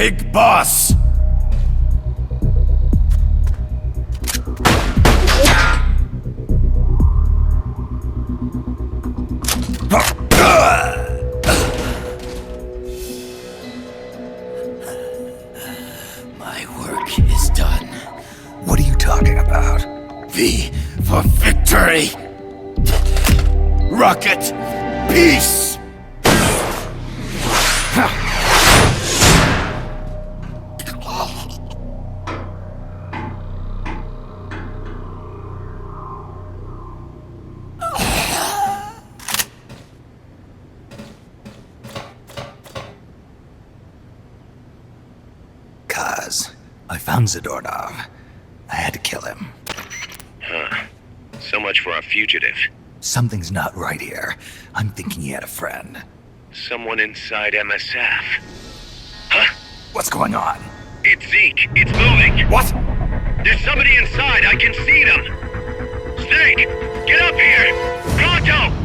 Big boss! My work is done. What are you talking about? V for victory! Rocket! Peace! I found Zadornov. I had to kill him. Huh. So much for a fugitive. Something's not right here. I'm thinking he had a friend. Someone inside MSF. Huh? What's going on? It's Zeke. It's moving. What? There's somebody inside. I can see them. Snake, get up here. Pronto!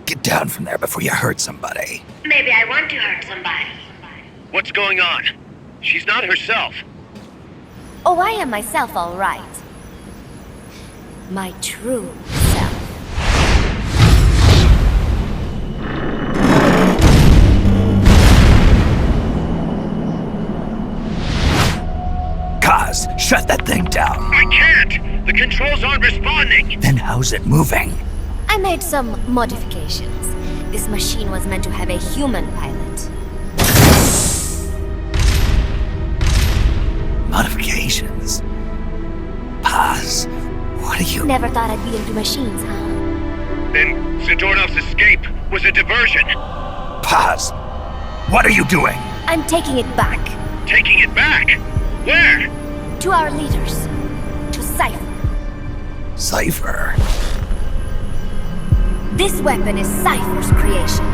Get down from there before you hurt somebody. Maybe I want to hurt somebody. What's going on? She's not herself. Oh, I am myself, all right. My true self. Kaz, shut that thing down. I can't! The controls aren't responding! Then how's it moving? I made some modifications. This machine was meant to have a human pilot. Modifications? Paz, what are you... Never thought I'd be into machines, huh? Then Zadornov's escape was a diversion. Paz, what are you doing? I'm taking it back. Taking it back? Where? To our leaders. To Cypher. Cypher? This weapon is Cypher's creation.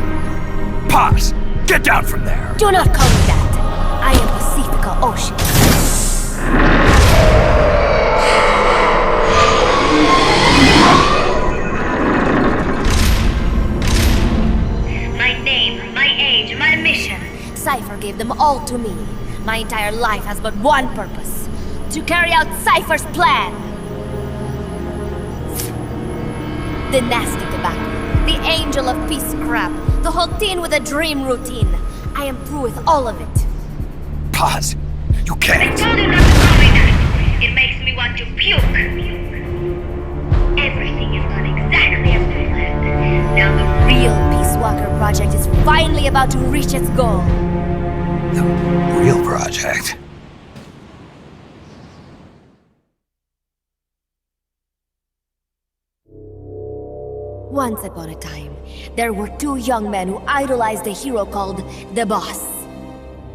Paz, get down from there! Do not call me that. I am Pacifica Ocean. My name, my age, my mission. Cypher gave them all to me. My entire life has but one purpose. To carry out Cypher's plan. The nasty tobacco, the angel of peace crap, the whole teen with a dream routine. I am through with all of it. Paz, you can't! I told you not to call me that. It makes me want to puke. Everything is gone exactly as we planned. Now the real Peace Walker project is finally about to reach its goal. The real project? Once upon a time, there were two young men who idolized a hero called the Boss.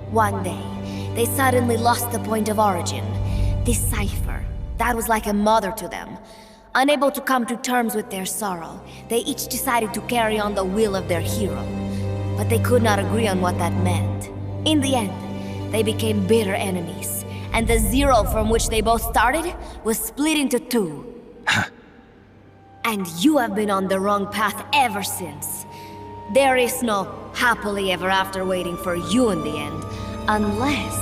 One day, they suddenly lost the point of origin. This Cypher, that was like a mother to them. Unable to come to terms with their sorrow, they each decided to carry on the will of their hero. But they could not agree on what that meant. In the end, they became bitter enemies, and the zero from which they both started was split into two. And you have been on the wrong path ever since. There is no happily ever after waiting for you in the end, unless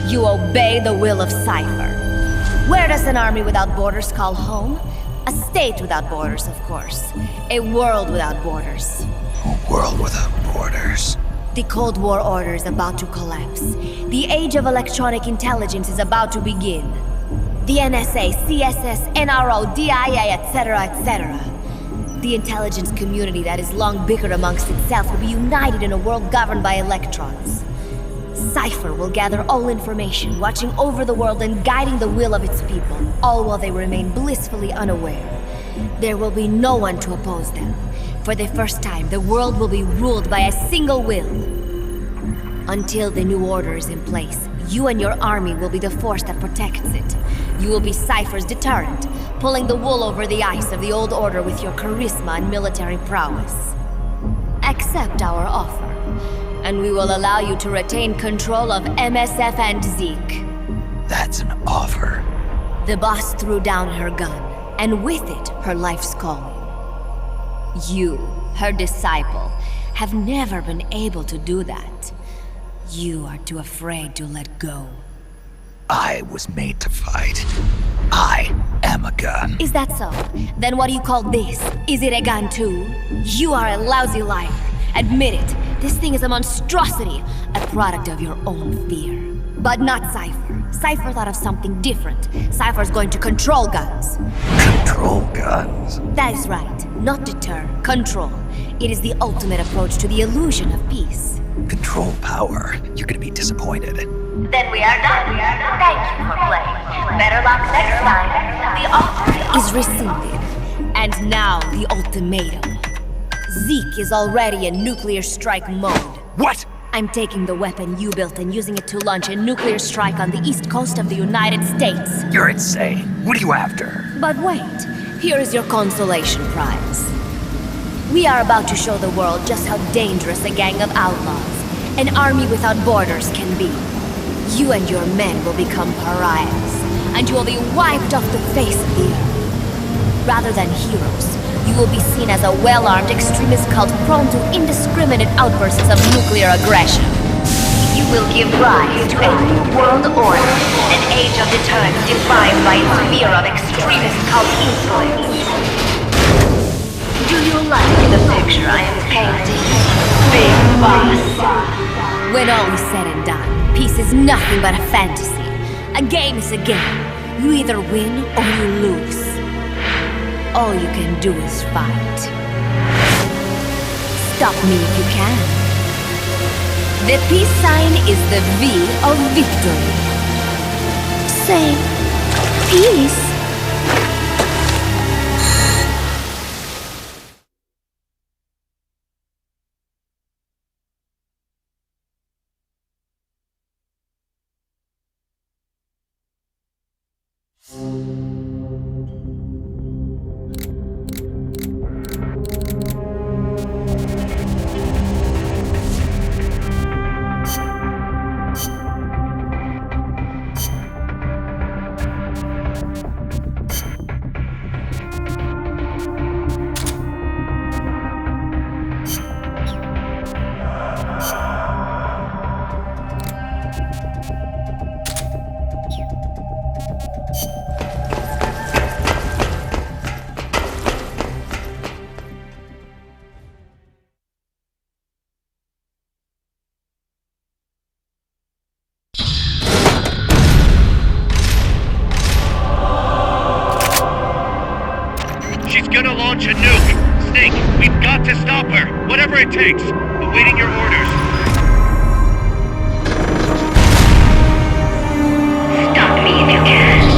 you obey the will of Cypher. Where does an army without borders call home? A state without borders, of course. A world without borders. A world without borders. The Cold War order is about to collapse. The age of electronic intelligence is about to begin. The NSA, CSS, NRO, DIA, etc., etc. The intelligence community that has long bickered amongst itself will be united in a world governed by electrons. Cypher will gather all information, watching over the world and guiding the will of its people, all while they remain blissfully unaware. There will be no one to oppose them. For the first time, the world will be ruled by a single will. Until the new order is in place, you and your army will be the force that protects it. You will be Cypher's deterrent, pulling the wool over the eyes of the old order with your charisma and military prowess. Accept our offer, and we will allow you to retain control of MSF and Zeke. That's an offer. The boss threw down her gun, and with it, her life's calling. You, her disciple, have never been able to do that. You are too afraid to let go. I was made to fight. I am a gun. Is that so? Then what do you call this? Is it a gun too? You are a lousy liar. Admit it. This thing is a monstrosity, a product of your own fear. But not Cypher. Cypher thought of something different. Cypher's going to control guns. Control guns. That is right. Not deter, control. It is the ultimate approach to the illusion of peace. Control power. You're gonna be disappointed. Then we are done. Thank you for playing. Better luck next time. The offer is rescinded. And now the ultimatum. Zeke is already in nuclear strike mode. What? I'm taking the weapon you built and using it to launch a nuclear strike on the east coast of the United States. You're insane. What are you after? But wait, here is your consolation prize. We are about to show the world just how dangerous a gang of outlaws, an army without borders can be. You and your men will become pariahs, and you will be wiped off the face of the earth. Rather than heroes, you will be seen as a well-armed extremist cult prone to indiscriminate outbursts of nuclear aggression. You will give rise to a new world order, an age of deterrence defined by its fear of extremist cult influence. Do you like the picture I am painting, Big Boss? When all is said and done, peace is nothing but a fantasy. A game is a game. You either win or you lose. All you can do is fight. Stop me if you can. The peace sign is the V of victory. Say, peace. Gonna launch a nuke! Snake, we've got to stop her! Whatever it takes! Awaiting your orders. Stop me if you can.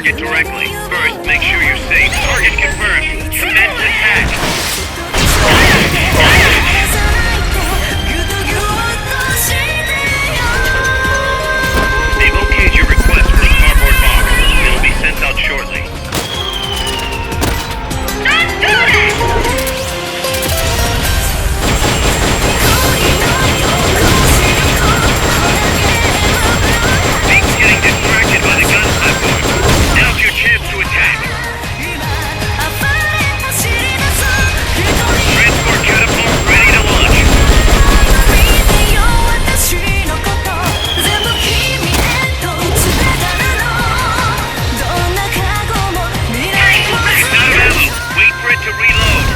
target directly. First, make sure you're safe. Target confirmed. Commence attack. They've okayed your request for a cardboard box. It'll be sent out shortly. Things getting distracted by the gun platform. Now's your chance to attack. Transport catapult ready to launch. It's out of ammo. Wait for it to reload.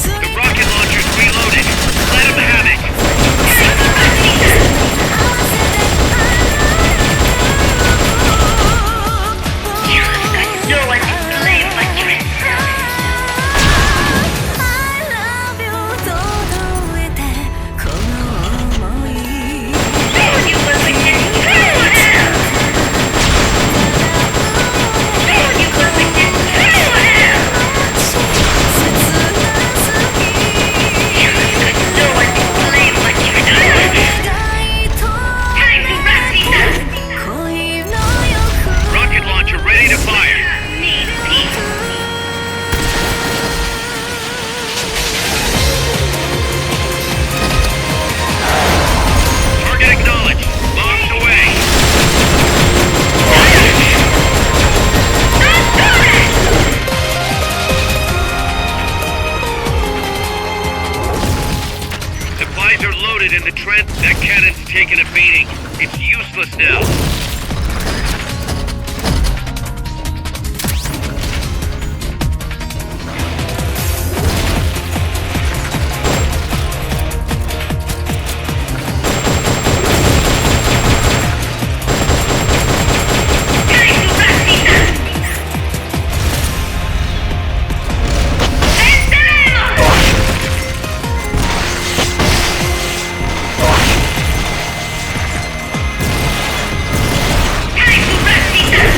The rocket launcher's reloaded. Let him have it. No one can blame but yourself. Soon you will witness true hell. Soon you will witness true hell. No one can blame but yourself. Time to wrap these up. Rocket launcher ready to fire. Need peace. Target acknowledged. Bombs away. Supplies are loaded in the trench. That cannon's taken a beating. It's useless now. Time to wrap these up. Enteremos! Time to wrap these up.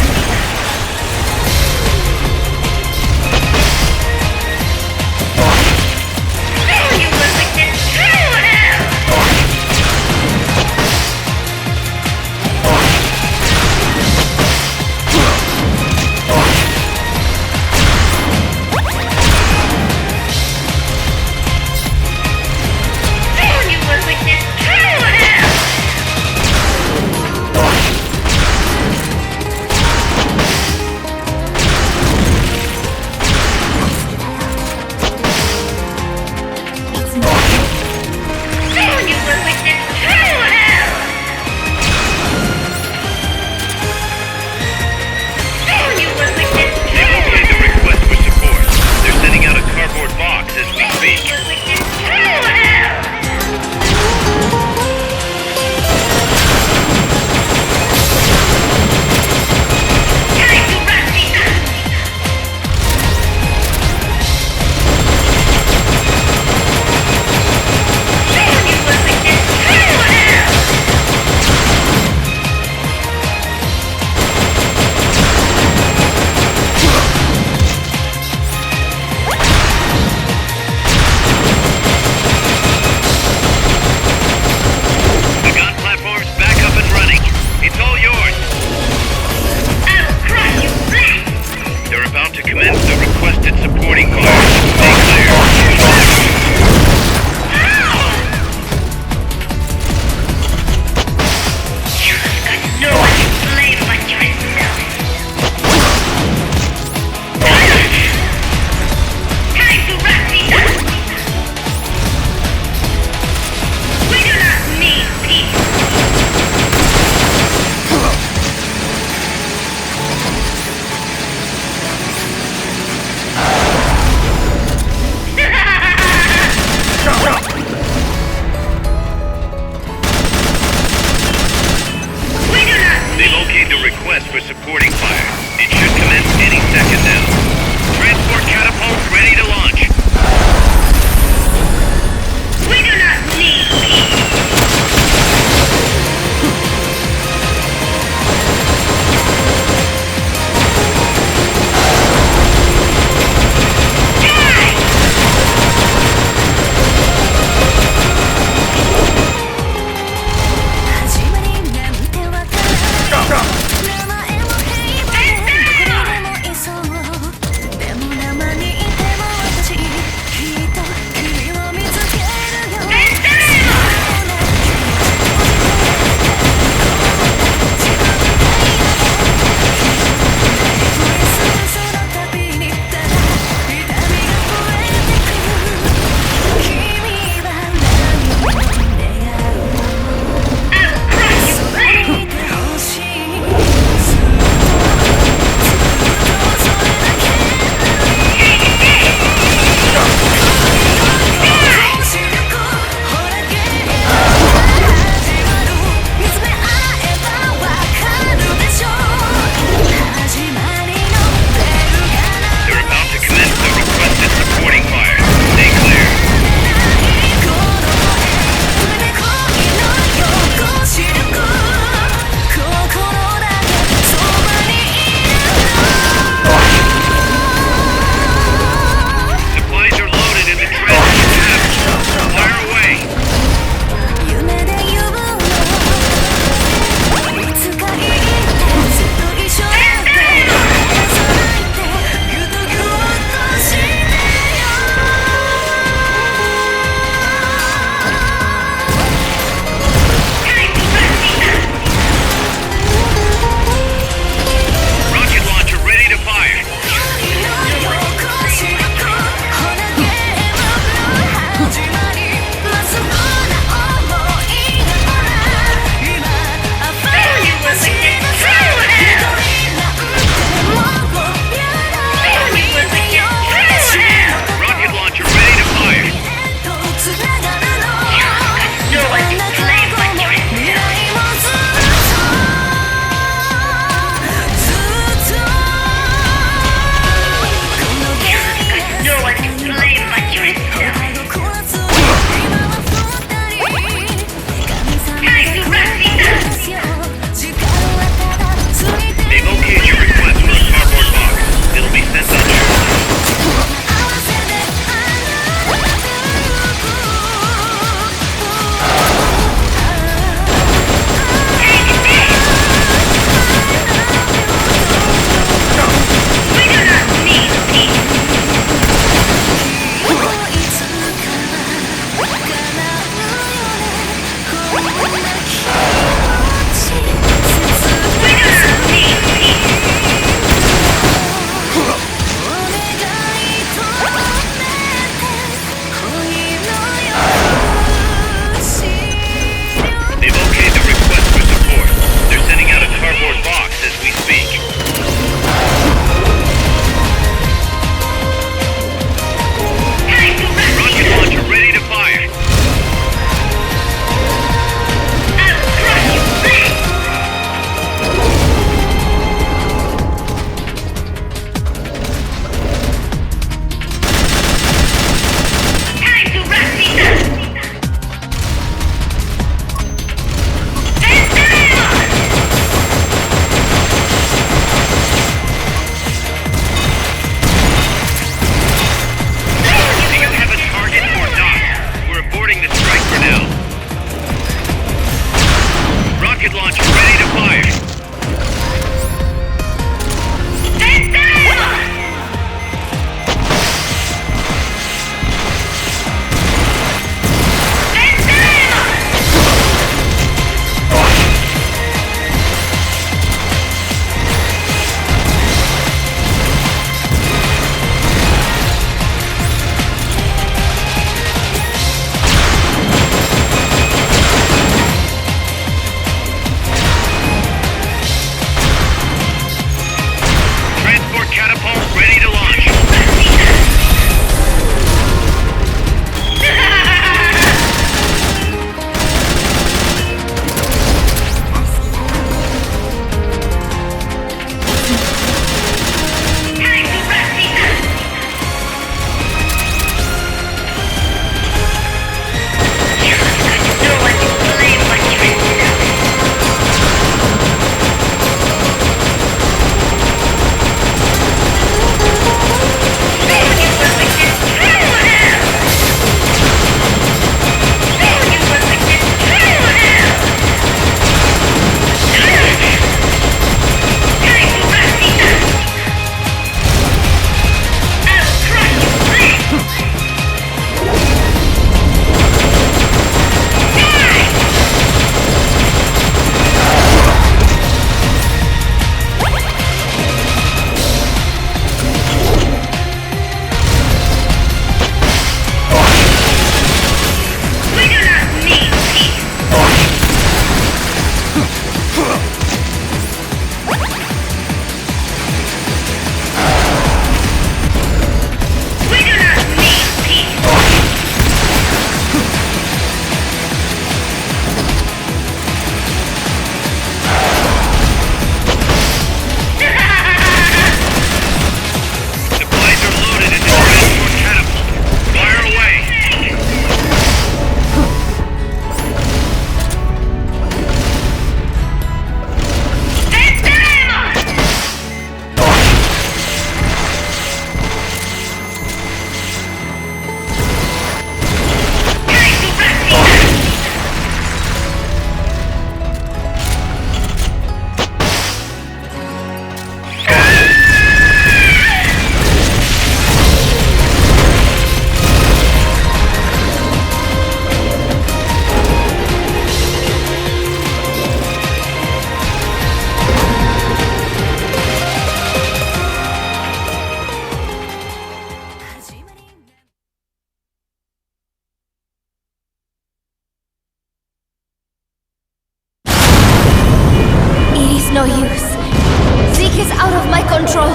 Soon you will witness true hell. Soon you will witness true hell. Soon you will witness true hell. Soon you will witness They've true okayed the request for support. They're sending out a cardboard box as we speak. You will witness true hell. Time to wrap these up. Soon you will witness true hell. The gun platform's back up and running. It's all yours. I will crush you flat. They're about to commence the requested supporting fire. Stay clear. No one can blame but yourself. Time to wrap these up. We do not need peace. They've okayed the request for supporting fire. It should commence any rocket launcher ready to fire. Catapult ready to launch. No use. Zeke is out of my control.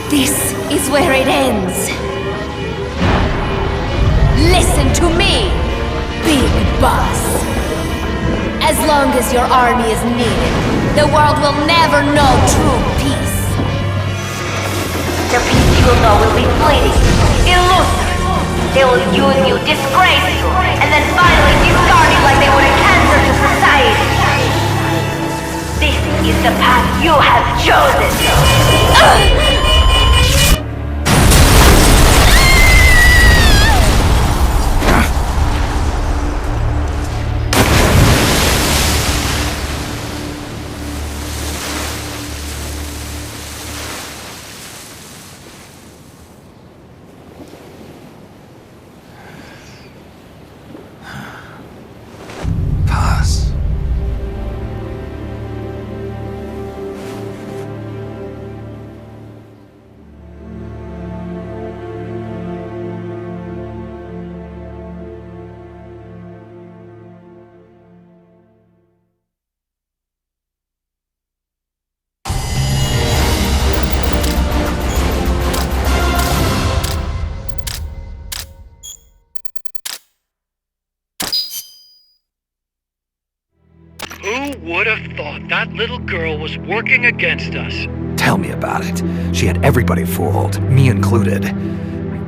This is where it ends. Listen to me, Big Boss. As long as your army is needed, the world will never know true peace. The peace you will know will be fleeting, elusive. They will use you, disgrace you, and then finally discard you like they would a cancer to society. This is the path you have chosen. Who would have thought that little girl was working against us? Tell me about it. She had everybody fooled, me included.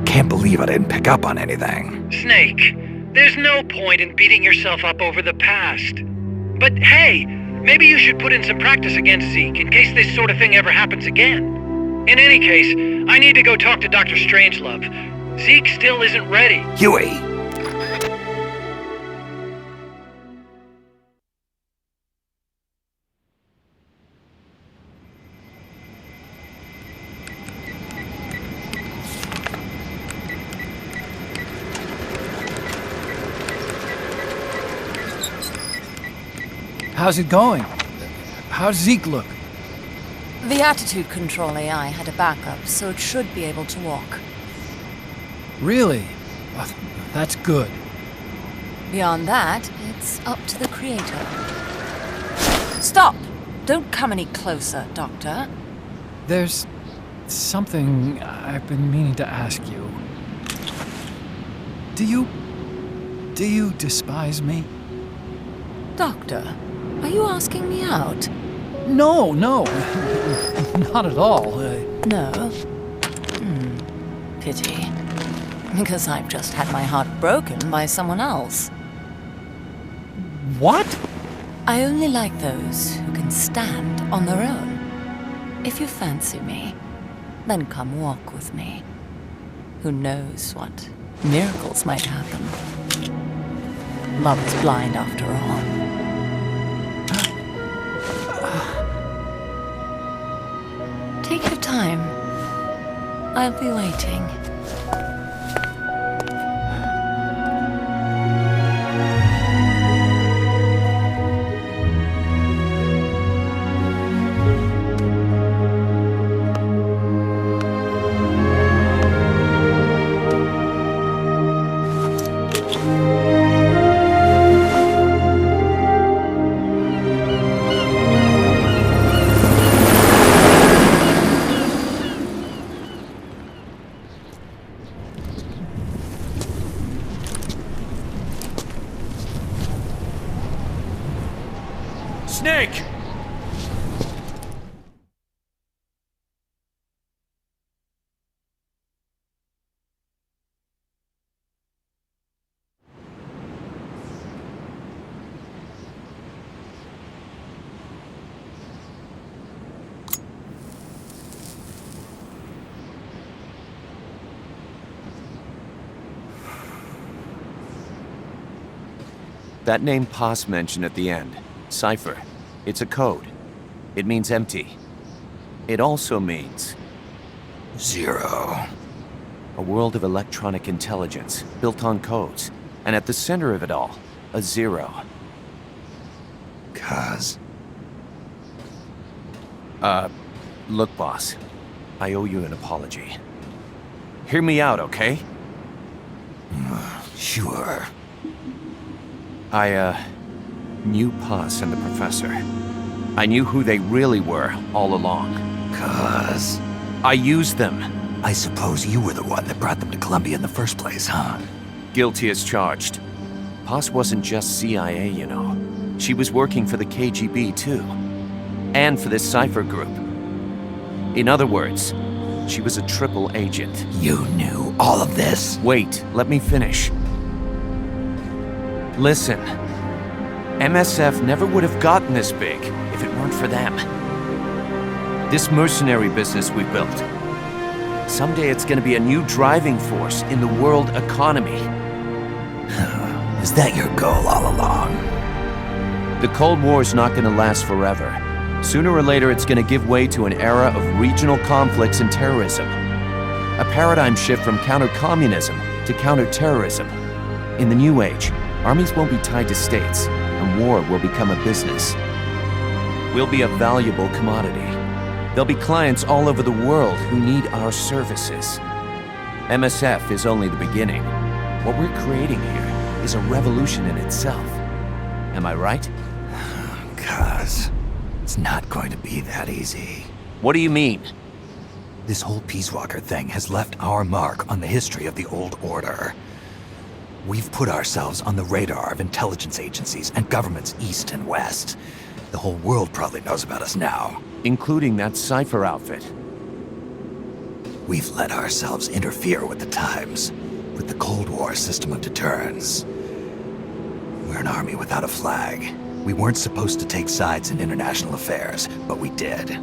Can't believe I didn't pick up on anything. Snake, there's no point in beating yourself up over the past. But hey, maybe you should put in some practice against Zeke in case this sort of thing ever happens again. In any case, I need to go talk to Dr. Strangelove. Zeke still isn't ready. Huey! How's it going? How's Zeke look? The attitude control AI had a backup, so it should be able to walk. Really? Well, that's good. Beyond that, it's up to the creator. Stop! Don't come any closer, Doctor. There's something I've been meaning to ask you. Do you despise me? Doctor, are you asking me out? No, not at all. No? Pity. Because I've just had my heart broken by someone else. What? I only like those who can stand on their own. If you fancy me, then come walk with me. Who knows what miracles might happen. Love is blind after all. Take your time. I'll be waiting. Snake! That name Paz mentioned at the end, Cipher, it's a code. It means empty. It also means... 0. a world of electronic intelligence, built on codes. And at the center of it all, a 0. Cuz. Look, boss. I owe you an apology. Hear me out, okay? Sure. I knew Paz and the professor. I knew who they really were all along. Cuz. I used them. I suppose you were the one that brought them to Colombia in the first place, huh? Guilty as charged. Paz wasn't just CIA, you know. She was working for the KGB, too. And for this Cipher group. In other words, she was a triple agent. You knew all of this? Wait, let me finish. Listen. MSF never would have gotten this big if it weren't for them. This mercenary business we built. Someday it's gonna be a new driving force in the world economy. Is that your goal all along? The Cold War's not gonna last forever. Sooner or later it's gonna give way to an era of regional conflicts and terrorism. A paradigm shift from counter-communism to counter-terrorism. In the new age, armies won't be tied to states, and war will become a business. We'll be a valuable commodity. There'll be clients all over the world who need our services. MSF is only the beginning. What we're creating here is a revolution in itself. Am I right? Cuz, it's not going to be that easy. What do you mean? This whole Peace Walker thing has left our mark on the history of the old order. We've put ourselves on the radar of intelligence agencies and governments east and west. The whole world probably knows about us now. Including that Cipher outfit. We've let ourselves interfere with the times, with the Cold War system of deterrence. We're an army without a flag. We weren't supposed to take sides in international affairs, but we did.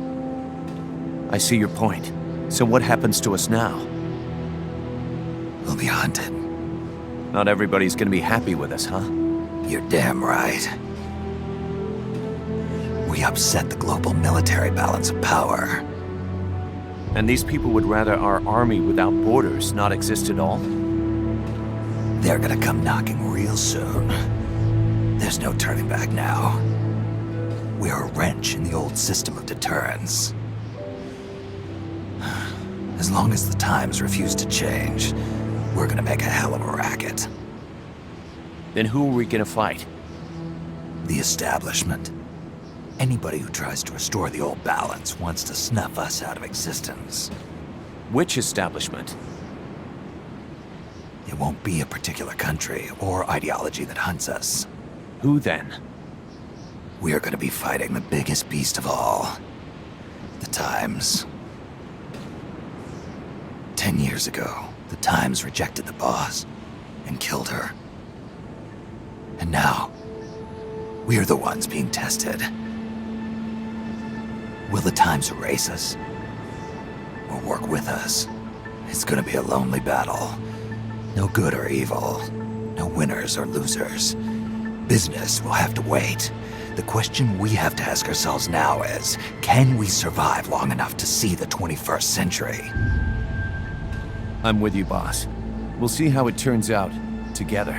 I see your point. So what happens to us now? We'll be hunted. Not everybody's gonna be happy with us, huh? You're damn right. We upset the global military balance of power. And these people would rather our army without borders not exist at all? They're gonna come knocking real soon. There's no turning back now. We're a wrench in the old system of deterrence. As long as the times refuse to change, we're gonna make a hell of a racket. Then who are we gonna fight? The establishment. Anybody who tries to restore the old balance wants to snuff us out of existence. Which establishment? It won't be a particular country or ideology that hunts us. Who then? We are gonna be fighting the biggest beast of all. The Times. 10 years ago, the Times rejected the boss and killed her. And now, we're the ones being tested. Will the Times erase us? Or work with us? It's gonna be a lonely battle. No good or evil. No winners or losers. Business will have to wait. The question we have to ask ourselves now is, can we survive long enough to see the 21st century? I'm with you, boss. We'll see how it turns out together.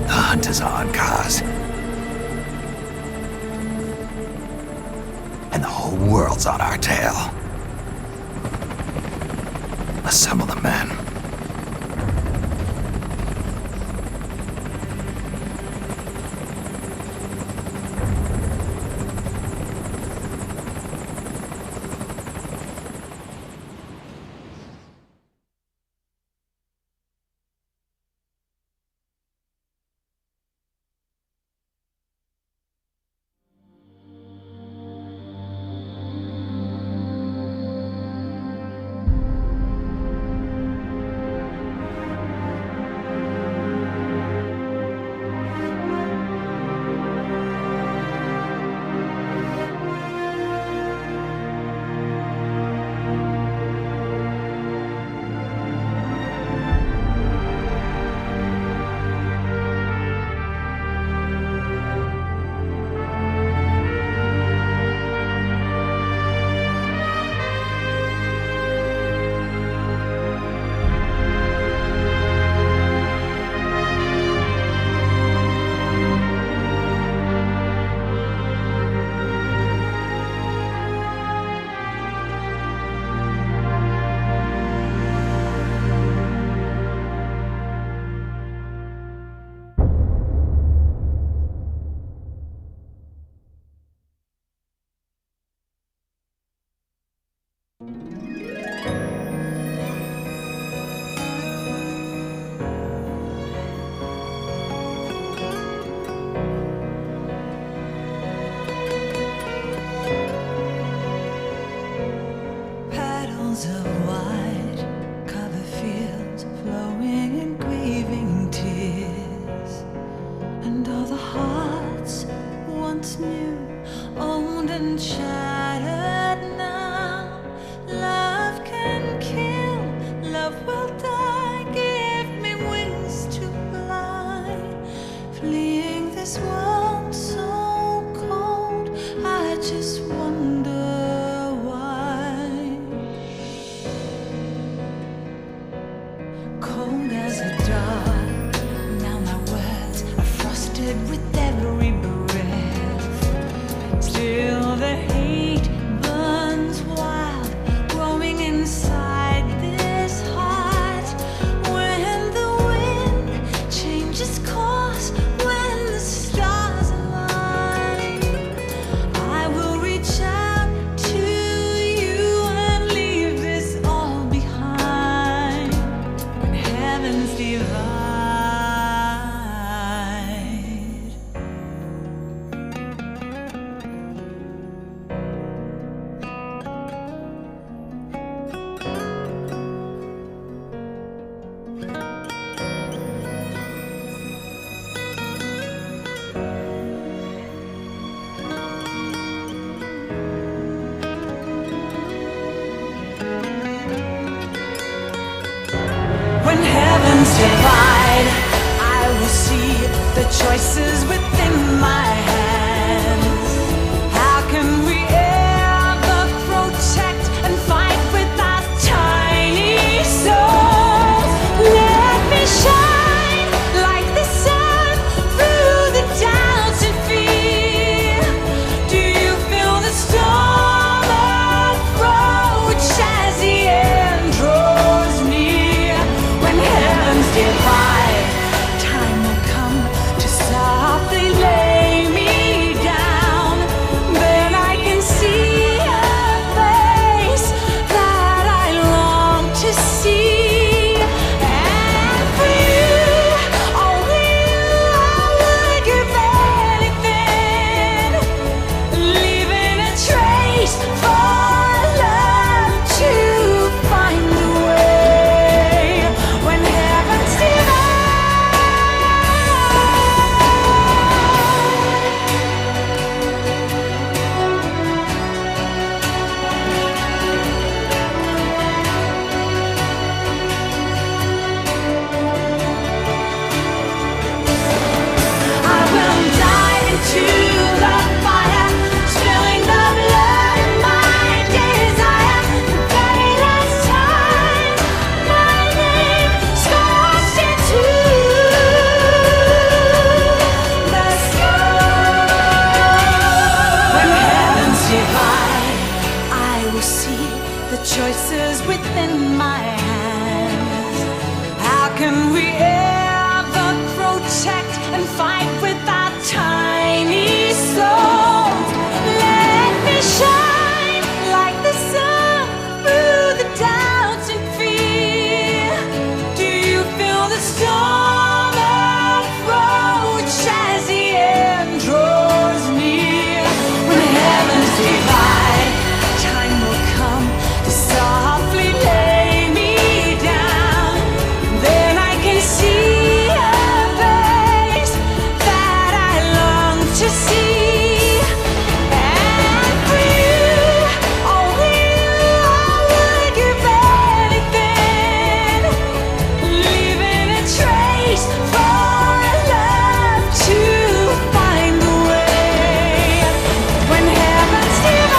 The hunt is on, Kaz. And the whole world's on our tail. Assemble the men. divide, I will see the choices within my hands. How can we ever throw choices within my hands. How can we ever protect and fight with our tiny souls? Let me shine like the sun through the doubts and fear. Do you feel the storm approach as the end draws near? When heavens divide, time will come to softly lay me down. Then I can see a face that I long to see. And for you, only you, I would give anything, leaving a trace for love to find the way. When heavens and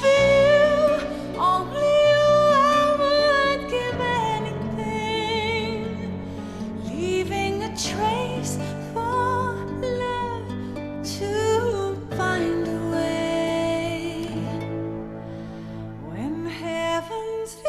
for you, only you, I would give anything, leaving a trace for love to find a way. When heavens divide.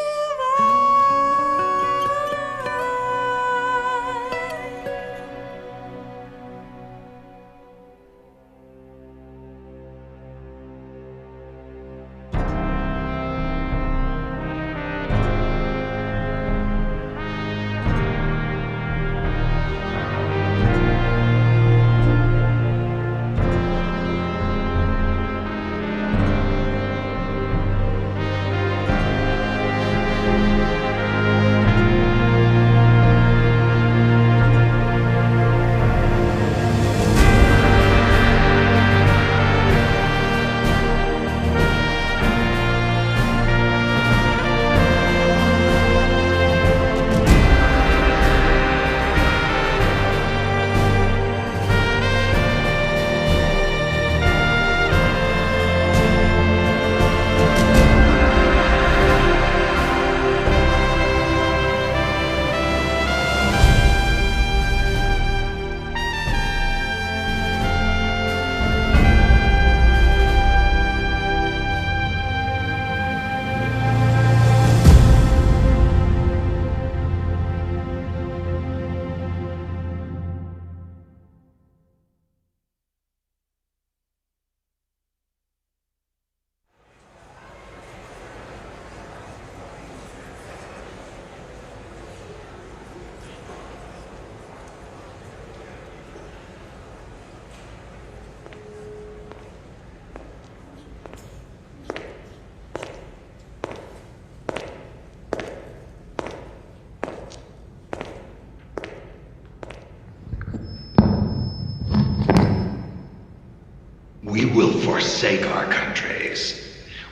We will forsake our countries.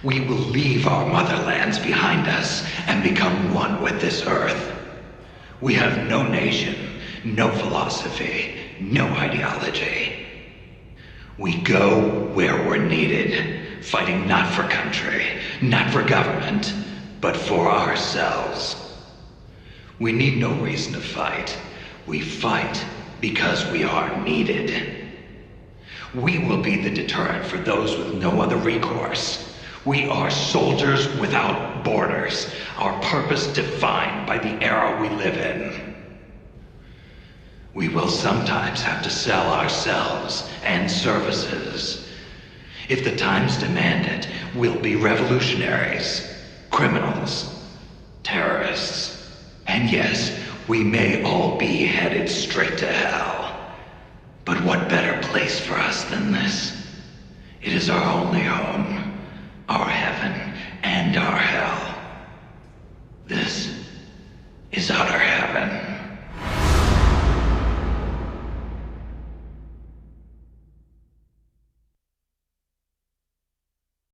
We will leave our motherlands behind us and become one with this earth. We have no nation, no philosophy, no ideology. We go where we're needed, fighting not for country, not for government, but for ourselves. We need no reason to fight. We fight because we are needed. We will be the deterrent for those with no other recourse. We are soldiers without borders, our purpose defined by the era we live in. We will sometimes have to sell ourselves and services. If the times demand it, we'll be revolutionaries, criminals, terrorists, and yes, we may all be headed straight to hell. But what better place for us than this? It is our only home, our heaven and our hell. This is utter